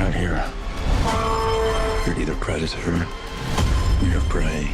out here. You're either predator or you're prey.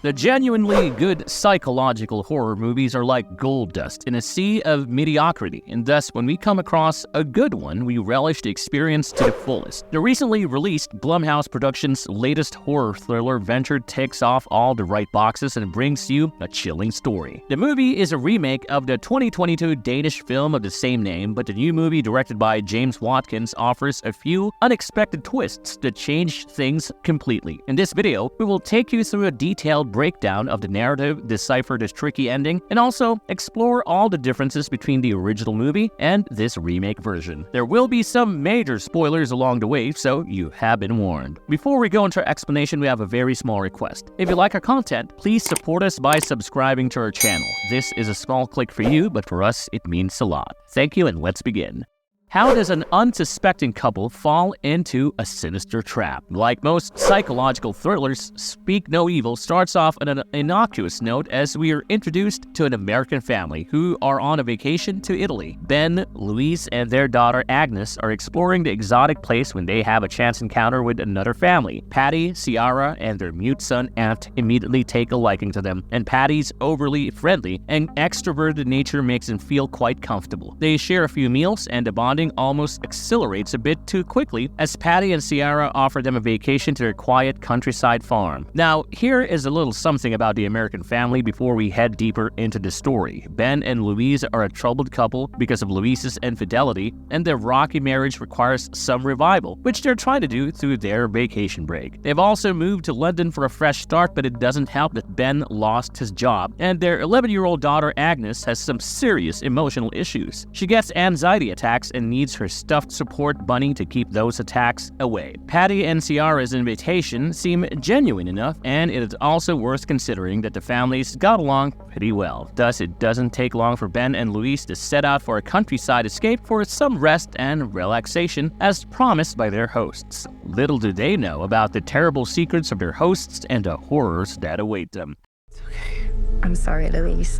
The genuinely good psychological horror movies are like gold dust in a sea of mediocrity, and thus when we come across a good one, we relish the experience to the fullest. The recently released Blumhouse Production's latest horror thriller venture ticks off all the right boxes and brings you a chilling story. The movie is a remake of the 2022 Danish film of the same name, but the new movie directed by James Watkins offers a few unexpected twists that change things completely. In this video, we will take you through a detailed breakdown of the narrative, decipher the tricky ending, and also explore all the differences between the original movie and this remake version. There will be some major spoilers along the way, so you have been warned. Before we go into our explanation, we have a very small request. If you like our content, please support us by subscribing to our channel. This is a small click for you, but for us, it means a lot. Thank you, and let's begin. How does an unsuspecting couple fall into a sinister trap? Like most psychological thrillers, Speak No Evil starts off on an innocuous note as we are introduced to an American family who are on a vacation to Italy. Ben, Louise, and their daughter Agnes are exploring the exotic place when they have a chance encounter with another family. Patty, Ciara, and their mute son Ant immediately take a liking to them, and Patty's overly friendly and extroverted nature makes them feel quite comfortable. They share a few meals, and the bonding almost accelerates a bit too quickly as Patty and Ciara offer them a vacation to their quiet countryside farm. Now, here is a little something about the American family before we head deeper into the story. Ben and Louise are a troubled couple because of Louise's infidelity, and their rocky marriage requires some revival, which they're trying to do through their vacation break. They've also moved to London for a fresh start, but it doesn't help that Ben lost his job, and their 11-year-old daughter Agnes has some serious emotional issues. She gets anxiety attacks and needs her stuffed support bunny to keep those attacks away. Patty and Ciara's invitation seem genuine enough, and it is also worth considering that the families got along pretty well. Thus, it doesn't take long for Ben and Louise to set out for a countryside escape for some rest and relaxation, as promised by their hosts. Little do they know about the terrible secrets of their hosts and the horrors that await them. It's okay. I'm sorry, Louise.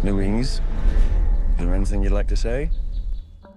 Louise, is there anything you'd like to say?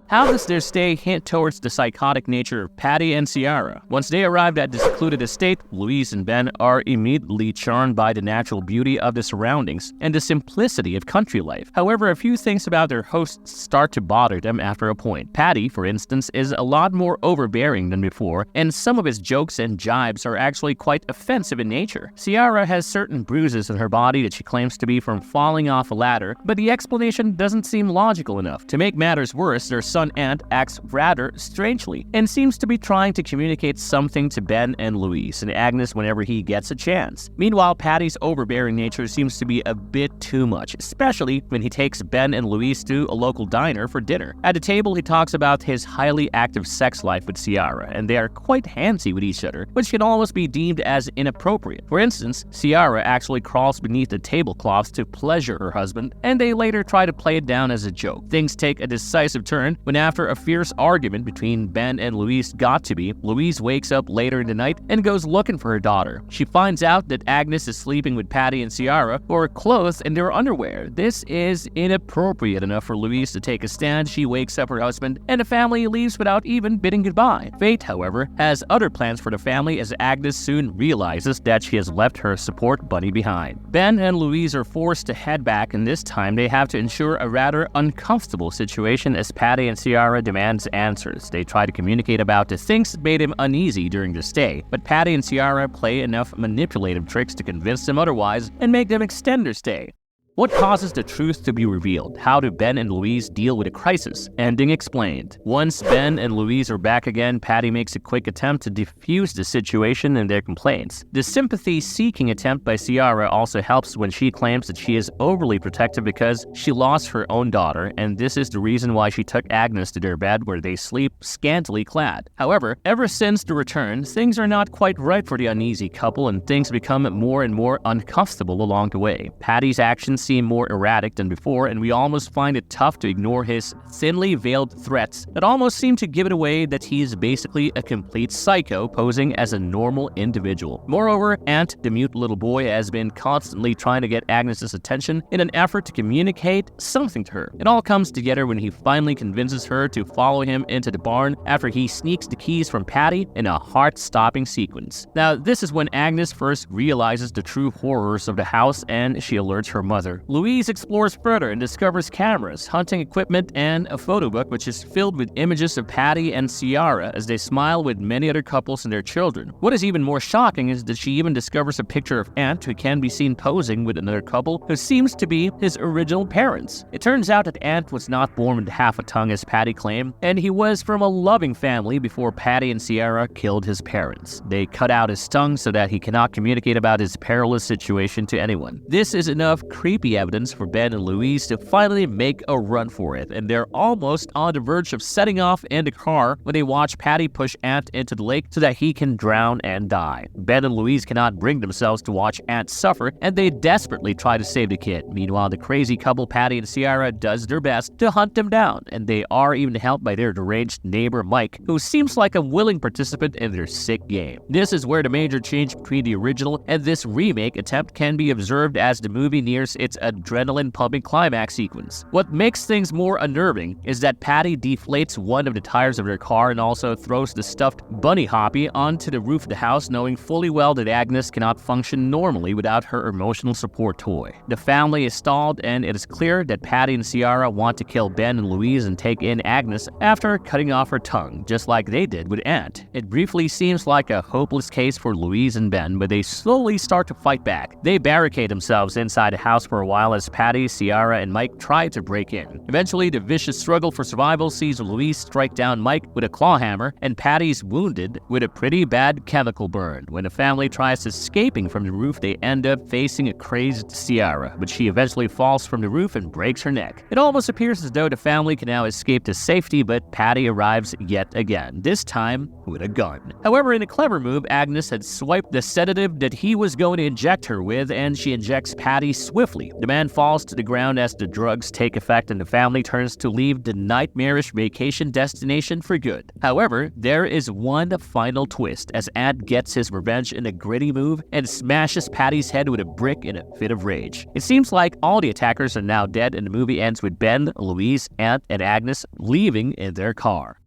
How does their stay hint towards the psychotic nature of Patty and Ciara? Once they arrived at the secluded estate, Louise and Ben are immediately charmed by the natural beauty of the surroundings and the simplicity of country life. However, a few things about their hosts start to bother them after a point. Patty, for instance, is a lot more overbearing than before, and some of his jokes and jibes are actually quite offensive in nature. Ciara has certain bruises on her body that she claims to be from falling off a ladder, but the explanation doesn't seem logical enough. To make matters worse, their son Ant acts rather strangely and seems to be trying to communicate something to Ben and Louise and Agnes whenever he gets a chance. Meanwhile, Patty's overbearing nature seems to be a bit too much, especially when he takes Ben and Louise to a local diner for dinner. At the table, he talks about his highly active sex life with Ciara, and they are quite handsy with each other, which can almost be deemed as inappropriate. For instance, Ciara actually crawls beneath the tablecloths to pleasure her husband, and they later try to play it down as a joke. Things take a decisive turn when after a fierce argument between Ben and Louise got to be, Louise wakes up later in the night and goes looking for her daughter. She finds out that Agnes is sleeping with Patty and Ciara, who are clothed in their underwear. This is inappropriate enough for Louise to take a stand. She wakes up her husband, and the family leaves without even bidding goodbye. Fate, however, has other plans for the family as Agnes soon realizes that she has left her support bunny behind. Ben and Louise are forced to head back, and this time they have to ensure a rather uncomfortable situation as Patty and Ciara demands answers. They try to communicate about the things that made him uneasy during the stay, but Patty and Ciara play enough manipulative tricks to convince them otherwise and make them extend their stay. What causes the truth to be revealed? How do Ben and Louise deal with a crisis? Ending explained. Once Ben and Louise are back again, Patty makes a quick attempt to defuse the situation and their complaints. The sympathy-seeking attempt by Ciara also helps when she claims that she is overly protective because she lost her own daughter, and this is the reason why she took Agnes to their bed where they sleep scantily clad. However, ever since the return, things are not quite right for the uneasy couple, and things become more and more uncomfortable along the way. Patty's actions seem more erratic than before, and we almost find it tough to ignore his thinly veiled threats that almost seem to give it away that he is basically a complete psycho posing as a normal individual. Moreover, Ant, the mute little boy, has been constantly trying to get Agnes's attention in an effort to communicate something to her. It all comes together when he finally convinces her to follow him into the barn after he sneaks the keys from Patty in a heart-stopping sequence. Now, this is when Agnes first realizes the true horrors of the house and she alerts her mother. Louise explores further and discovers cameras, hunting equipment, and a photo book which is filled with images of Patty and Ciara as they smile with many other couples and their children. What is even more shocking is that she even discovers a picture of Ant who can be seen posing with another couple who seems to be his original parents. It turns out that Ant was not born with half a tongue as Patty claimed, and he was from a loving family before Patty and Ciara killed his parents. They cut out his tongue so that he cannot communicate about his perilous situation to anyone. This is enough creepy evidence for Ben and Louise to finally make a run for it, and they're almost on the verge of setting off in the car when they watch Patty push Ant into the lake so that he can drown and die. Ben and Louise cannot bring themselves to watch Ant suffer, and they desperately try to save the kid. Meanwhile, the crazy couple Patty and Ciara does their best to hunt them down, and they are even helped by their deranged neighbor Mike, who seems like a willing participant in their sick game. This is where the major change between the original and this remake attempt can be observed as the movie nears its adrenaline-pumping climax sequence. What makes things more unnerving is that Patty deflates one of the tires of their car and also throws the stuffed bunny Hoppy onto the roof of the house, knowing fully well that Agnes cannot function normally without her emotional support toy. The family is stalled, and it is clear that Patty and Ciara want to kill Ben and Louise and take in Agnes after cutting off her tongue, just like they did with Ant. It briefly seems like a hopeless case for Louise and Ben, but they slowly start to fight back. They barricade themselves inside the house for a while as Patty, Ciara, and Mike try to break in. Eventually, the vicious struggle for survival sees Louise strike down Mike with a claw hammer, and Patty's wounded with a pretty bad chemical burn. When the family tries escaping from the roof, they end up facing a crazed Ciara, but she eventually falls from the roof and breaks her neck. It almost appears as though the family can now escape to safety, but Patty arrives yet again, this time with a gun. However, in a clever move, Agnes had swiped the sedative that he was going to inject her with, and she injects Patty swiftly. The man falls to the ground as the drugs take effect, and the family turns to leave the nightmarish vacation destination for good. However, there is one final twist as Ant gets his revenge in a gritty move and smashes Patty's head with a brick in a fit of rage. It seems like all the attackers are now dead, and the movie ends with Ben, Louise, Ant, and Agnes leaving in their car.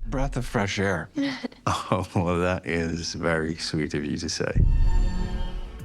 Breath of fresh air. Oh, well, that is very sweet of you to say.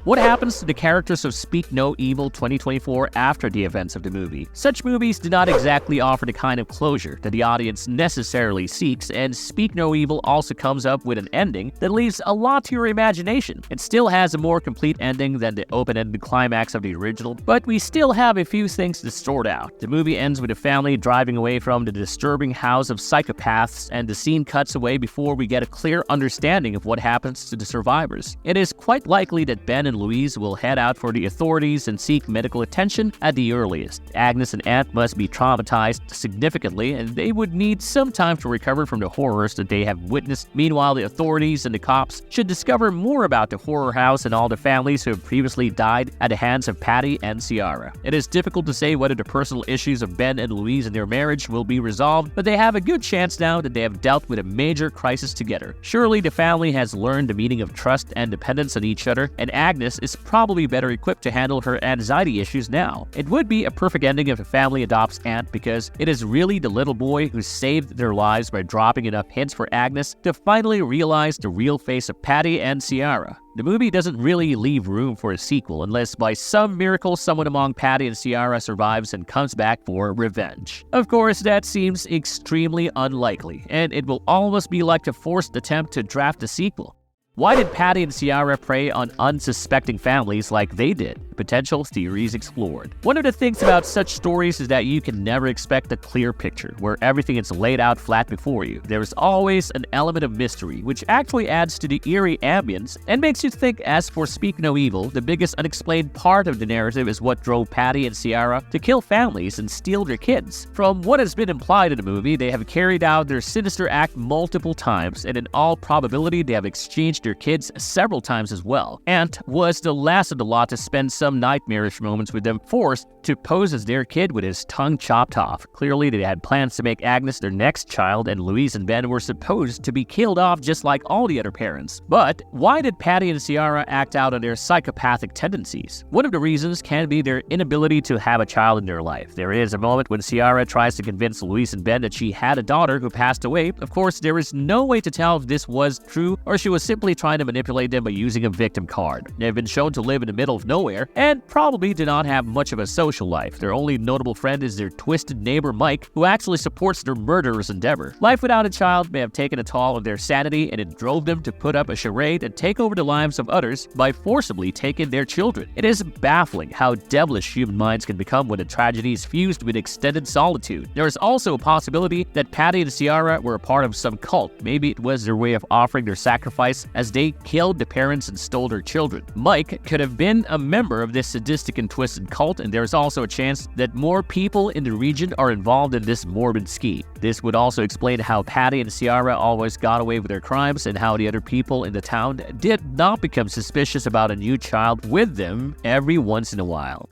What happens to the characters of Speak No Evil 2024 after the events of the movie? Such movies do not exactly offer the kind of closure that the audience necessarily seeks, and Speak No Evil also comes up with an ending that leaves a lot to your imagination. It still has a more complete ending than the open-ended climax of the original, but we still have a few things to sort out. The movie ends with a family driving away from the disturbing house of psychopaths, and the scene cuts away before we get a clear understanding of what happens to the survivors. It is quite likely that Ben and Louise will head out for the authorities and seek medical attention at the earliest. Agnes and Ant must be traumatized significantly, and they would need some time to recover from the horrors that they have witnessed. Meanwhile, the authorities and the cops should discover more about the horror house and all the families who have previously died at the hands of Patty and Ciara. It is difficult to say whether the personal issues of Ben and Louise and their marriage will be resolved, but they have a good chance now that they have dealt with a major crisis together. Surely the family has learned the meaning of trust and dependence on each other, and Agnes is probably better equipped to handle her anxiety issues now. It would be a perfect ending if the family adopts Ant, because it is really the little boy who saved their lives by dropping enough hints for Agnes to finally realize the real face of Patty and Ciara. The movie doesn't really leave room for a sequel unless by some miracle someone among Patty and Ciara survives and comes back for revenge. Of course, that seems extremely unlikely, and it will almost be like a forced attempt to draft a sequel. Why did Patty and Ciara prey on unsuspecting families like they did? Potential theories explored. One of the things about such stories is that you can never expect a clear picture, where everything is laid out flat before you. There is always an element of mystery, which actually adds to the eerie ambience and makes you think. As for Speak No Evil, the biggest unexplained part of the narrative is what drove Patty and Ciara to kill families and steal their kids. From what has been implied in the movie, they have carried out their sinister act multiple times, and in all probability, they have exchanged their kids several times as well. Ant was the last of the lot to spend some some nightmarish moments with them forced to pose as their kid with his tongue chopped off. Clearly, they had plans to make Agnes their next child, and Louise and Ben were supposed to be killed off just like all the other parents. But why did Patty and Ciara act out on their psychopathic tendencies? One of the reasons can be their inability to have a child in their life. There is a moment when Ciara tries to convince Louise and Ben that she had a daughter who passed away. Of course, there is no way to tell if this was true or she was simply trying to manipulate them by using a victim card. They have been shown to live in the middle of nowhere and probably do not have much of a social life. Their only notable friend is their twisted neighbor Mike, who actually supports their murderous endeavor. Life without a child may have taken a toll on their sanity, and it drove them to put up a charade and take over the lives of others by forcibly taking their children. It is baffling how devilish human minds can become when a tragedy is fused with extended solitude. There is also a possibility that Patty and Ciara were a part of some cult. Maybe it was their way of offering their sacrifice as they killed the parents and stole their children. Mike could have been a member of this sadistic and twisted cult, and there's also a chance that more people in the region are involved in this morbid scheme. This would also explain how Patty and Ciara always got away with their crimes and how the other people in the town did not become suspicious about a new child with them every once in a while.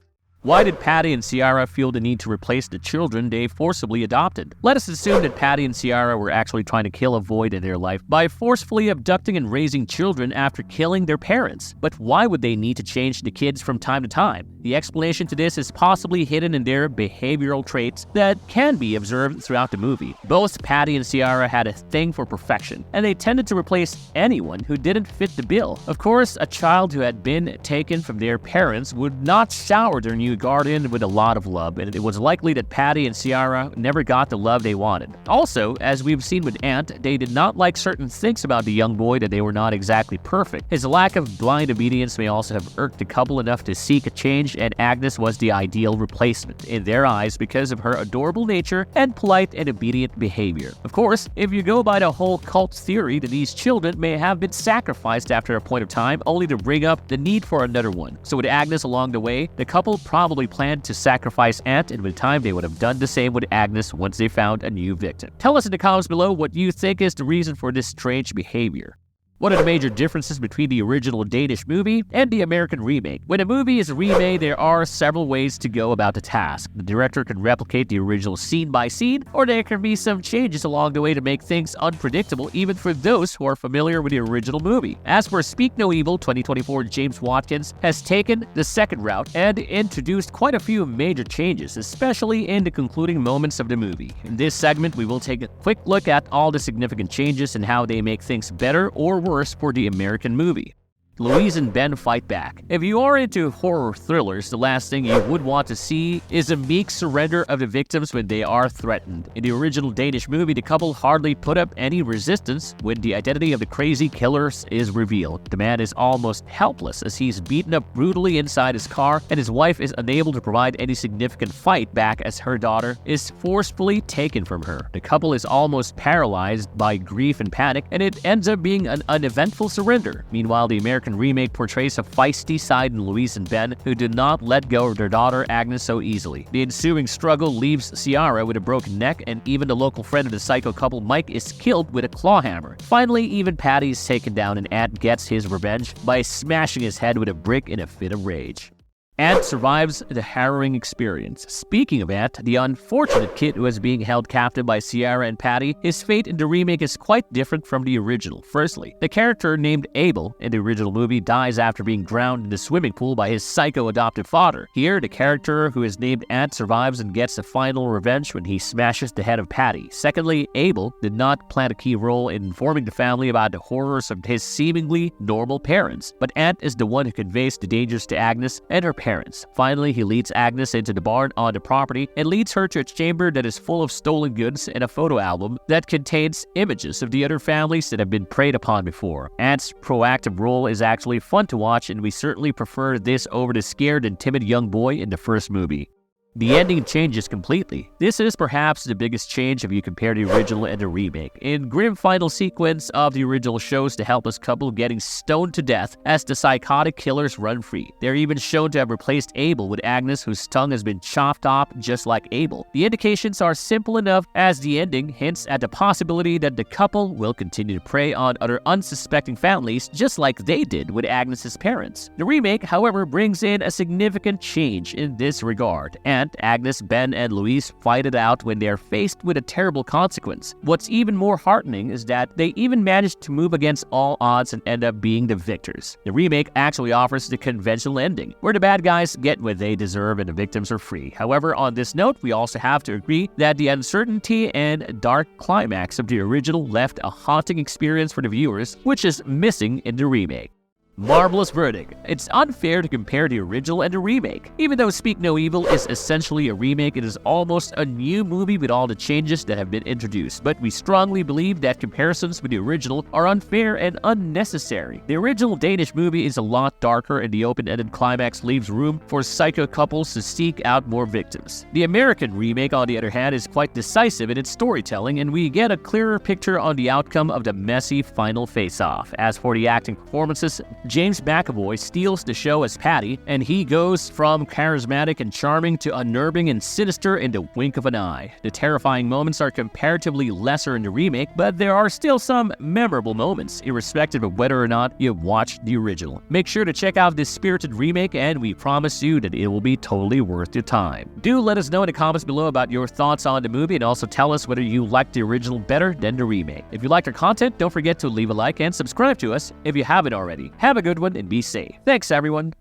Why did Patty and Ciara feel the need to replace the children they forcibly adopted? Let us assume that Patty and Ciara were actually trying to kill a void in their life by forcefully abducting and raising children after killing their parents. But why would they need to change the kids from time to time? The explanation to this is possibly hidden in their behavioral traits that can be observed throughout the movie. Both Patty and Ciara had a thing for perfection, and they tended to replace anyone who didn't fit the bill. Of course, a child who had been taken from their parents would not shower their new guardian with a lot of love, and it was likely that Patty and Ciara never got the love they wanted. Also, as we've seen with Ant, they did not like certain things about the young boy that they were not exactly perfect. His lack of blind obedience may also have irked the couple enough to seek a change, and Agnes was the ideal replacement in their eyes because of her adorable nature and polite and obedient behavior. Of course, if you go by the whole cult theory, that these children may have been sacrificed after a point of time only to bring up the need for another one. So with Agnes along the way, the couple probably planned to sacrifice Ant, and with time they would have done the same with Agnes once they found a new victim. Tell us in the comments below what you think is the reason for this strange behavior. What are the major differences between the original Danish movie and the American remake? When a movie is remade, there are several ways to go about the task. The director can replicate the original scene by scene, or there can be some changes along the way to make things unpredictable even for those who are familiar with the original movie. As for Speak No Evil 2024, James Watkins has taken the second route and introduced quite a few major changes, especially in the concluding moments of the movie. In this segment, we will take a quick look at all the significant changes and how they make things better or worse for the American movie. Louise and Ben fight back. If you are into horror thrillers, the last thing you would want to see is a meek surrender of the victims when they are threatened. In the original Danish movie, the couple hardly put up any resistance when the identity of the crazy killers is revealed. The man is almost helpless as he's beaten up brutally inside his car, and his wife is unable to provide any significant fight back as her daughter is forcefully taken from her. The couple is almost paralyzed by grief and panic, and it ends up being an uneventful surrender. Meanwhile, the American remake portrays a feisty side in Louise and Ben, who did not let go of their daughter Agnes so easily. The ensuing struggle leaves Ciara with a broken neck, and even the local friend of the psycho couple, Mike, is killed with a claw hammer. Finally, even Patty is taken down, and Ant gets his revenge by smashing his head with a brick in a fit of rage. Ant survives the harrowing experience. Speaking of Ant, the unfortunate kid who is being held captive by Ciara and Patty, his fate in the remake is quite different from the original. Firstly, the character named Abel in the original movie dies after being drowned in the swimming pool by his psycho adoptive father. Here, the character who is named Ant survives and gets a final revenge when he smashes the head of Patty. Secondly, Abel did not play a key role in informing the family about the horrors of his seemingly normal parents, but Ant is the one who conveys the dangers to Agnes and her parents. Finally, he leads Agnes into the barn on the property and leads her to a chamber that is full of stolen goods and a photo album that contains images of the other families that have been preyed upon before. Ant's proactive role is actually fun to watch, and we certainly prefer this over the scared and timid young boy in the first movie. The ending changes completely. This is perhaps the biggest change if you compare the original and the remake. In grim final sequence of the original shows the helpless couple getting stoned to death as the psychotic killers run free. They're even shown to have replaced Abel with Agnes, whose tongue has been chopped off just like Abel. The indications are simple enough, as the ending hints at the possibility that the couple will continue to prey on other unsuspecting families just like they did with Agnes's parents. The remake, however, brings in a significant change in this regard, and Agnes, Ben, and Louise fight it out when they are faced with a terrible consequence. What's even more heartening is that they even managed to move against all odds and end up being the victors. The remake actually offers the conventional ending, where the bad guys get what they deserve and the victims are free. However, on this note, we also have to agree that the uncertainty and dark climax of the original left a haunting experience for the viewers, which is missing in the remake. Marvelous verdict. It's unfair to compare the original and the remake. Even though Speak No Evil is essentially a remake, it is almost a new movie with all the changes that have been introduced. But we strongly believe that comparisons with the original are unfair and unnecessary. The original Danish movie is a lot darker, and the open-ended climax leaves room for psycho couples to seek out more victims. The American remake, on the other hand, is quite decisive in its storytelling, and we get a clearer picture on the outcome of the messy final face-off. As for the acting performances, James McAvoy steals the show as Patty, and he goes from charismatic and charming to unnerving and sinister in the wink of an eye. The terrifying moments are comparatively lesser in the remake, but there are still some memorable moments, irrespective of whether or not you've watched the original. Make sure to check out this spirited remake, and we promise you that it will be totally worth your time. Do let us know in the comments below about your thoughts on the movie, and also tell us whether you liked the original better than the remake. If you liked our content, don't forget to leave a like and subscribe to us if you haven't already. Have a good one and be safe. Thanks, everyone.